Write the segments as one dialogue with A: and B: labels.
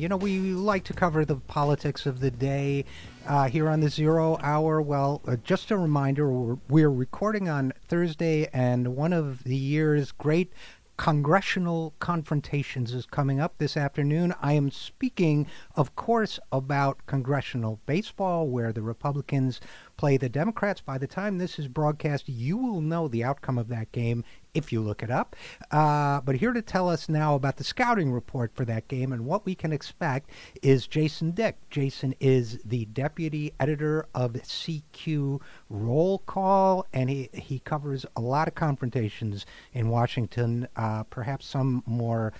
A: You know, we like to cover the politics of the day here on the Zero Hour. Well, just a reminder, we're recording on Thursday, and one of the year's great congressional confrontations is coming up this afternoon. I am speaking, of course, about congressional baseball, where the Republicans play the Democrats. By the time this is broadcast, you will know the outcome of that game if you look it up. But here to tell us now about the scouting report for that game and what we can expect is Jason Dick. Jason is the deputy editor of CQ Roll Call, and he covers a lot of confrontations in Washington, perhaps some more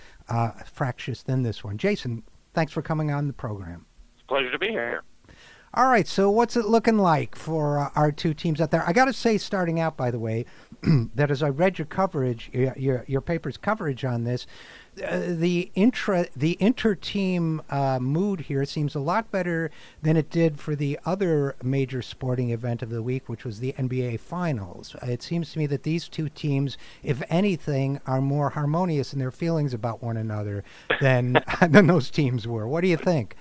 A: fractious than this one. Jason, thanks for coming on the program.
B: It's a pleasure to be here.
A: All right, so what's it looking like for our two teams out there? I got to say, starting out, by the way, that as I read your coverage, your paper's coverage on this, the inter-team mood here seems a lot better than it did for the other major sporting event of the week, which was the NBA Finals. It seems to me that these two teams, if anything, are more harmonious in their feelings about one another than those teams were. What do you think?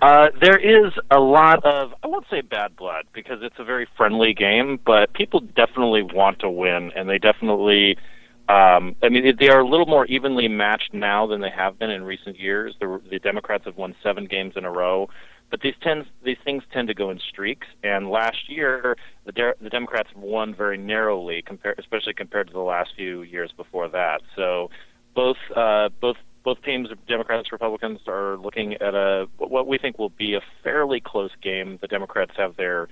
B: There is a lot of, I won't say bad blood, because it's a very friendly game, but people definitely want to win, and they definitely, they are a little more evenly matched now than they have been in recent years. The Democrats have won 7 games in a row, but these things tend to go in streaks, and last year the Democrats won very narrowly, especially compared to the last few years before that. So both teams, Democrats, Republicans, are looking at what we think will be a fairly close game. The Democrats have their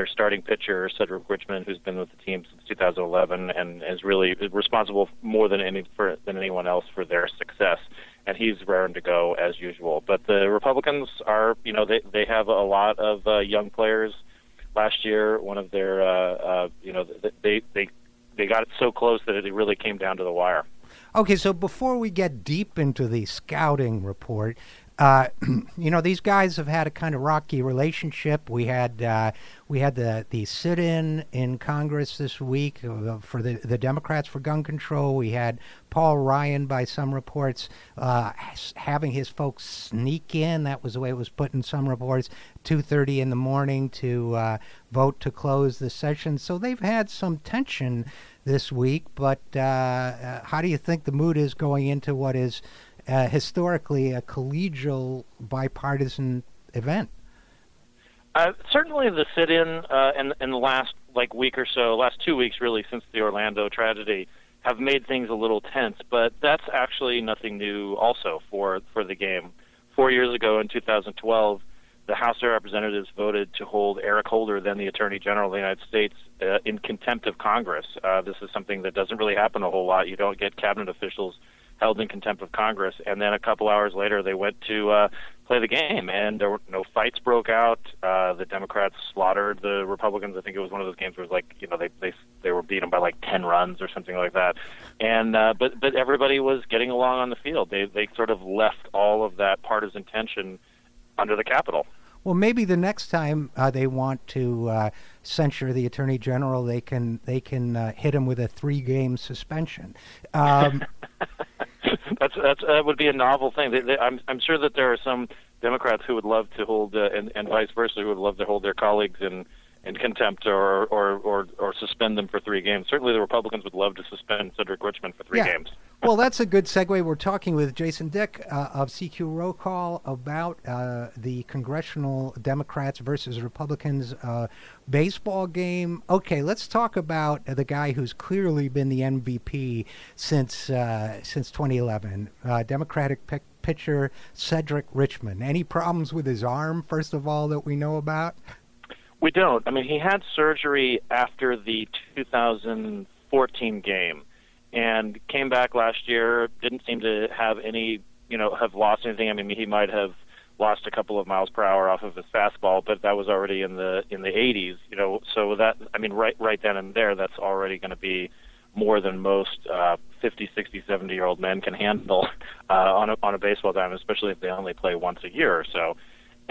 B: starting pitcher, Cedric Richmond, who's been with the team since 2011 and is really responsible more than anyone else for their success. And he's raring to go as usual. But the Republicans are, they have a lot of young players. Last year, one of their, they got it so close that it really came down to the wire.
A: Okay, so before we get deep into the scouting report, these guys have had a kind of rocky relationship. We had the sit-in in Congress this week for the Democrats for gun control. We had Paul Ryan, by some reports, having his folks sneak in. That was the way it was put in some reports, 2:30 in the morning to vote to close the session. So they've had some tension this week, but how do you think the mood is going into what is historically a collegial bipartisan event?
B: Certainly the sit-in in the last week or so, last 2 weeks really, since the Orlando tragedy, have made things a little tense, but that's actually nothing new also for the game. 4 years ago in 2012, the House of Representatives voted to hold Eric Holder, then the Attorney General of the United States, in contempt of Congress. This is something that doesn't really happen a whole lot. You don't get cabinet officials held in contempt of Congress. And then a couple hours later, they went to play the game, and there were no fights broke out. The Democrats slaughtered the Republicans. I think it was one of those games where it was they were beaten by 10 runs or something like that. And but everybody was getting along on the field. They sort of left all of that partisan tension under the Capitol.
A: Well, maybe the next time they want to censure the Attorney General, they can hit him with a 3-game suspension.
B: That would be a novel thing. I'm sure that there are some Democrats who would love to hold, and vice versa, who would love to hold their colleagues in contempt or suspend them for 3 games. Certainly the Republicans would love to suspend Cedric Richmond for 3 games.
A: Well, that's a good segue. We're talking with Jason Dick of CQ Roll Call about the congressional Democrats versus Republicans baseball game. Okay, let's talk about the guy who's clearly been the MVP since 2011, Democratic pitcher Cedric Richmond. Any problems with his arm, first of all, that we know about?
B: We don't. I mean, he had surgery after the 2014 game and came back last year, didn't seem to have have lost anything. I mean, he might have lost a couple of miles per hour off of his fastball, but that was already in the 80s, so that, I mean, right then and there, that's already going to be more than most 50, 60, 70-year-old men can handle on a baseball diamond, especially if they only play once a year or so.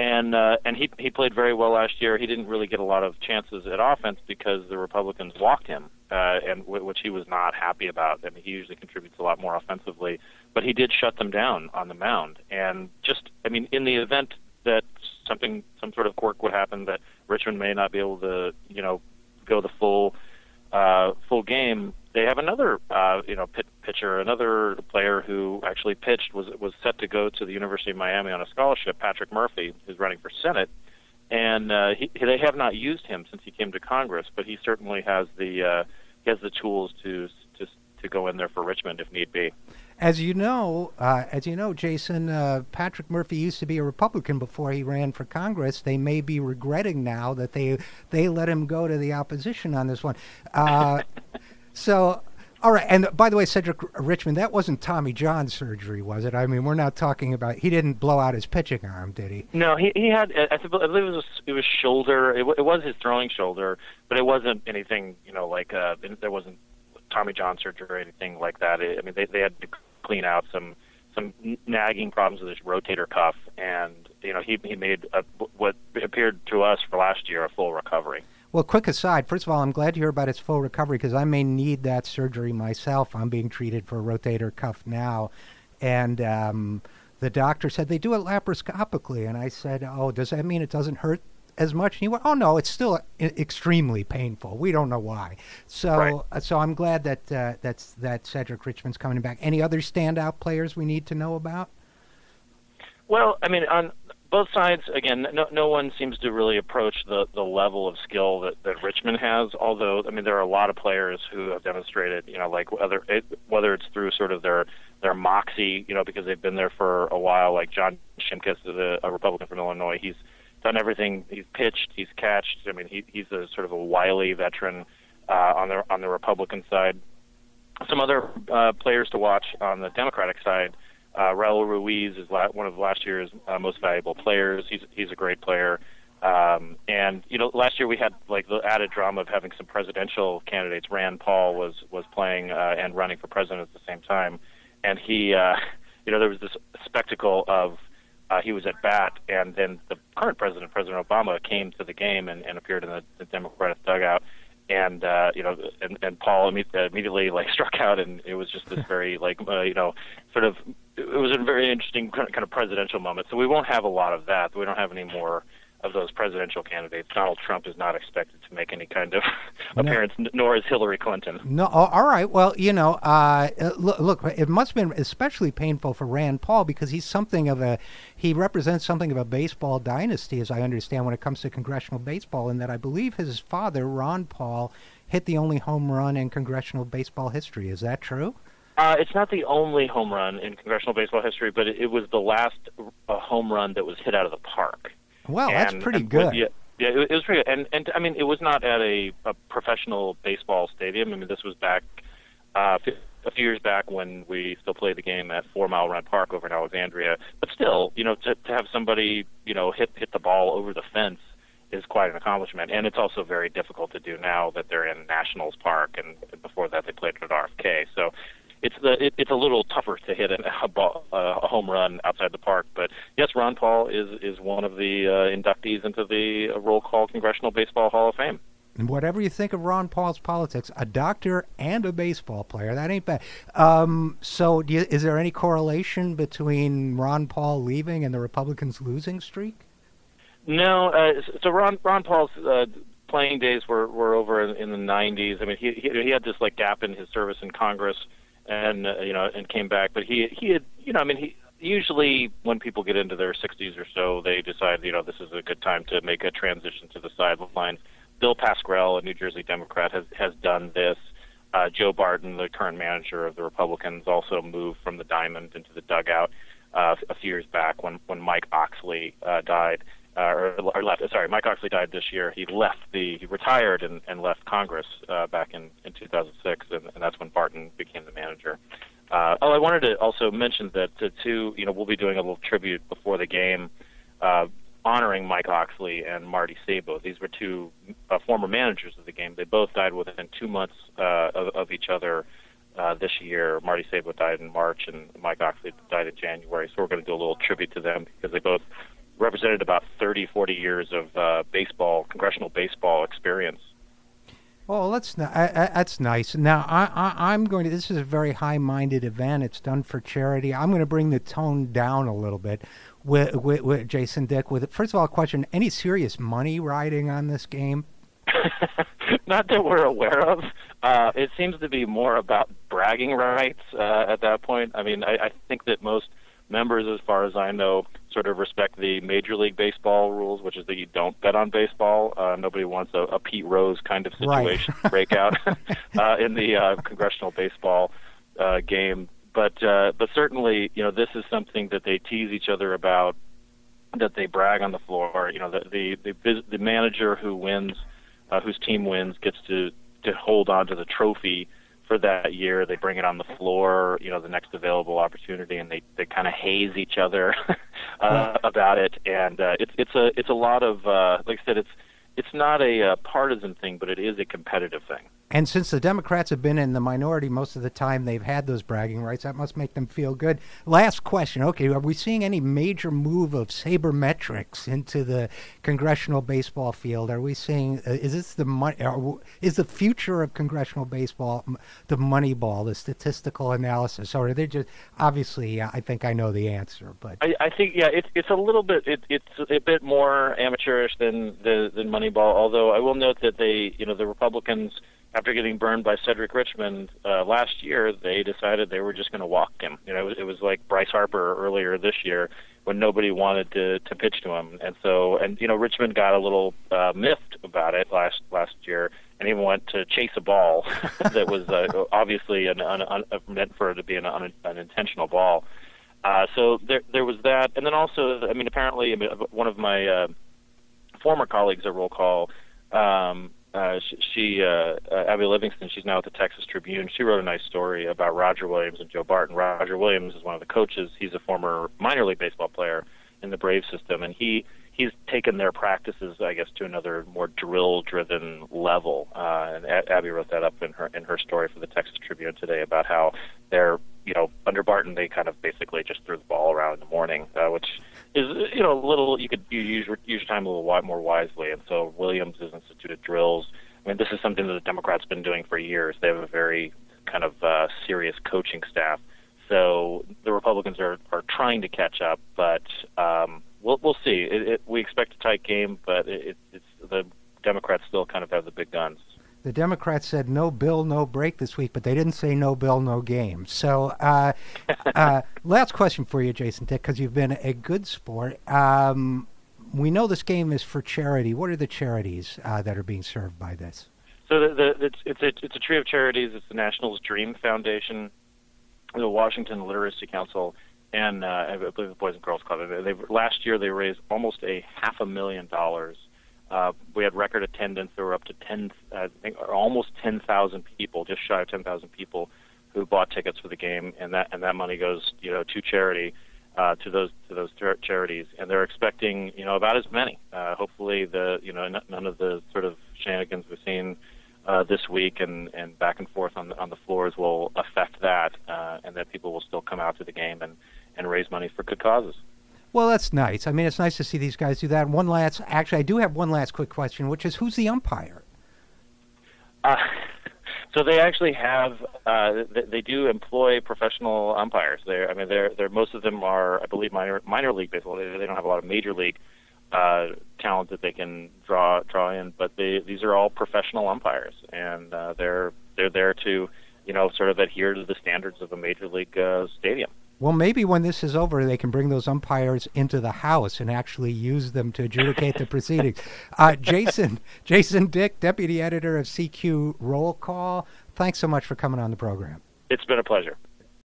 B: And he played very well last year. He didn't really get a lot of chances at offense because the Republicans walked him, which he was not happy about. I mean, he usually contributes a lot more offensively, but he did shut them down on the mound. And in the event that some sort of quirk would happen, that Richmond may not be able to, go the full game, they have another, pitcher, another player who actually pitched, was set to go to the University of Miami on a scholarship, Patrick Murphy, who's running for Senate, and they have not used him since he came to Congress, but he certainly has the tools to go in there for Richmond if need be.
A: As you know, Jason, Patrick Murphy used to be a Republican before he ran for Congress. They may be regretting now that they let him go to the opposition on this one. So, all right. And by the way, Cedric Richmond, that wasn't Tommy John surgery, was it? I mean, we're not talking about. He didn't blow out his pitching arm, did he?
B: No, he had. I believe it was shoulder. It was his throwing shoulder, but it wasn't anything. There wasn't Tommy John surgery or anything like that. They had to clean out some nagging problems with his rotator cuff, and he made what appeared to us for last year a full recovery.
A: Well, quick aside, first of all, I'm glad to hear about his full recovery because I may need that surgery myself. I'm being treated for a rotator cuff now, and the doctor said they do it laparoscopically, and I said, oh, does that mean it doesn't hurt as much? And he went, oh, no, it's still extremely painful. We don't know why. So
B: right.
A: So I'm glad that Cedric Richmond's coming back. Any other standout players we need to know about?
B: Well, on both sides, again, no one seems to really approach the level of skill that Richmond has, although, there are a lot of players who have demonstrated, whether it's through sort of their moxie, because they've been there for a while, like John Shimkus, a Republican from Illinois. He's done everything. He's pitched, he's catched. He's a sort of a wily veteran on the Republican side. Some other players to watch on the Democratic side. Raul Ruiz is one of last year's most valuable players. He's a great player. And last year we had the added drama of having some presidential candidates. Rand Paul was playing and running for president at the same time, and he, there was this spectacle of he was at bat, and then the current president, President Obama, came to the game and appeared in the Democratic dugout. And and Paul immediately struck out, and it was just this very sort of, it was a very interesting kind of presidential moment. So we won't have a lot of that. We don't have any more of those presidential candidates. Donald Trump is not expected to make any kind of appearance, nor is Hillary Clinton.
A: No, all right. Well, look, it must have been especially painful for Rand Paul because he represents something of a baseball dynasty, as I understand, when it comes to congressional baseball, and that I believe his father, Ron Paul, hit the only home run in congressional baseball history. Is that true?
B: It's not the only home run in congressional baseball history, but it was the last home run that was hit out of the park.
A: Wow, that's pretty good.
B: Yeah, it was pretty good. And it was not at a professional baseball stadium. This was back a few years back when we still played the game at 4 Mile Run Park over in Alexandria. But still, to have somebody, hit the ball over the fence is quite an accomplishment. And it's also very difficult to do now that they're in Nationals Park, and before that they played at RFK. So it's a little tougher to hit a home run outside the park, but yes, Ron Paul is one of the inductees into the Roll Call Congressional Baseball Hall of Fame.
A: And whatever you think of Ron Paul's politics, a doctor and a baseball player, that ain't bad. So is there any correlation between Ron Paul leaving and the Republicans' losing streak?
B: No. So Ron Paul's playing days were over in the 90s. He had this gap in his service in Congress, and came back. But he had, he usually when people get into their 60s or so, they decide, this is a good time to make a transition to the sidelines. Bill Pascrell, a New Jersey Democrat, has done this. Joe Barton, the current manager of the Republicans, also moved from the diamond into the dugout a few years back when Mike Oxley died. Or left. Sorry, Mike Oxley died this year. He retired and left Congress back in 2006, and that's when Barton became the manager. I wanted to also mention that we'll be doing a little tribute before the game, honoring Mike Oxley and Marty Sabo. These were two former managers of the game. They both died within 2 months of each other this year. Marty Sabo died in March, and Mike Oxley died in January. So we're going to do a little tribute to them because they both represented about 30, 40 years of congressional baseball experience.
A: Oh, that's nice. Now, I'm going to. This is a very high-minded event. It's done for charity. I'm going to bring the tone down a little bit with Jason Dick. With first of all, a question: any serious money riding on this game?
B: Not that we're aware of. It seems to be more about bragging rights at that point. I mean, I think that most members, as far as I know, sort of respect the Major League Baseball rules, which is that you don't bet on baseball. Nobody wants a Pete Rose kind of situation to break out in the congressional baseball game. But certainly, this is something that they tease each other about, that they brag on the floor. The manager who wins, whose team wins, gets to hold on to the trophy for that year. They bring it on the floor, the next available opportunity, and they kind of haze each other about it. And it's a lot of like I said, it's not a partisan thing, but it is a competitive thing.
A: And since the Democrats have been in the minority most of the time, they've had those bragging rights. That must make them feel good. Last question. Okay, are we seeing any major move of sabermetrics into the congressional baseball field? Are we seeing, is this is the future of congressional baseball the money ball, the statistical analysis? Or are they just, obviously, I think I know the answer. But
B: I think, it's a little bit, it's a bit more amateurish than Moneyball, although I will note that the Republicans, after getting burned by Cedric Richmond last year, they decided they were just going to walk him. It was like Bryce Harper earlier this year when nobody wanted to pitch to him, and Richmond got a little miffed about it last year, and even went to chase a ball that was obviously meant for it to be an unintentional ball. So there was that, and then also, apparently, one of my former colleagues at Roll Call. Abby Livingston, she's now at the Texas Tribune. She wrote a nice story about Roger Williams and Joe Barton. Roger Williams is one of the coaches. He's a former minor league baseball player in the Braves system, and he's taken their practices, I guess, to another more drill-driven level. And Abby wrote that up in her story for the Texas Tribune today about how they're, under Barton, they kind of basically just threw the ball around in the morning, which is, a little, you use your time a little more wisely. And so Williams has instituted drills. This is something that the Democrats have been doing for years. They have a very kind of serious coaching staff. So the Republicans are trying to catch up, but we'll see. We expect a tight game, but it's the Democrats still kind of have the big guns.
A: The Democrats said no bill, no break this week, but they didn't say no bill, no game. So last question for you, Jason Dick, because you've been a good sport. We know this game is for charity. What are the charities that are being served by this?
B: So it's a trio of charities. It's the Nationals Dream Foundation, the Washington Literacy Council, and I believe the Boys and Girls Club. Last year they raised almost $500,000. We had record attendance. There were up to almost 10,000 people, just shy of 10,000 people, who bought tickets for the game, and that money goes, to charity, to those charities, and they're expecting, about as many. Hopefully, none of the sort of shenanigans we've seen this week and back and forth on the floors will affect that, and that people will still come out to the game and raise money for good causes.
A: Well, that's nice. It's nice to see these guys do that. Actually, I do have one last quick question, which is, who's the umpire?
B: So they actually have, they do employ professional umpires. They're most of them are, I believe, minor league baseball. They don't have a lot of major league talent that they can draw in, but these are all professional umpires, and they're there to, sort of adhere to the standards of a major league stadium.
A: Well, maybe when this is over, they can bring those umpires into the house and actually use them to adjudicate the proceedings. Jason Dick, Deputy Editor of CQ Roll Call, thanks so much for coming on the program.
B: It's been a pleasure.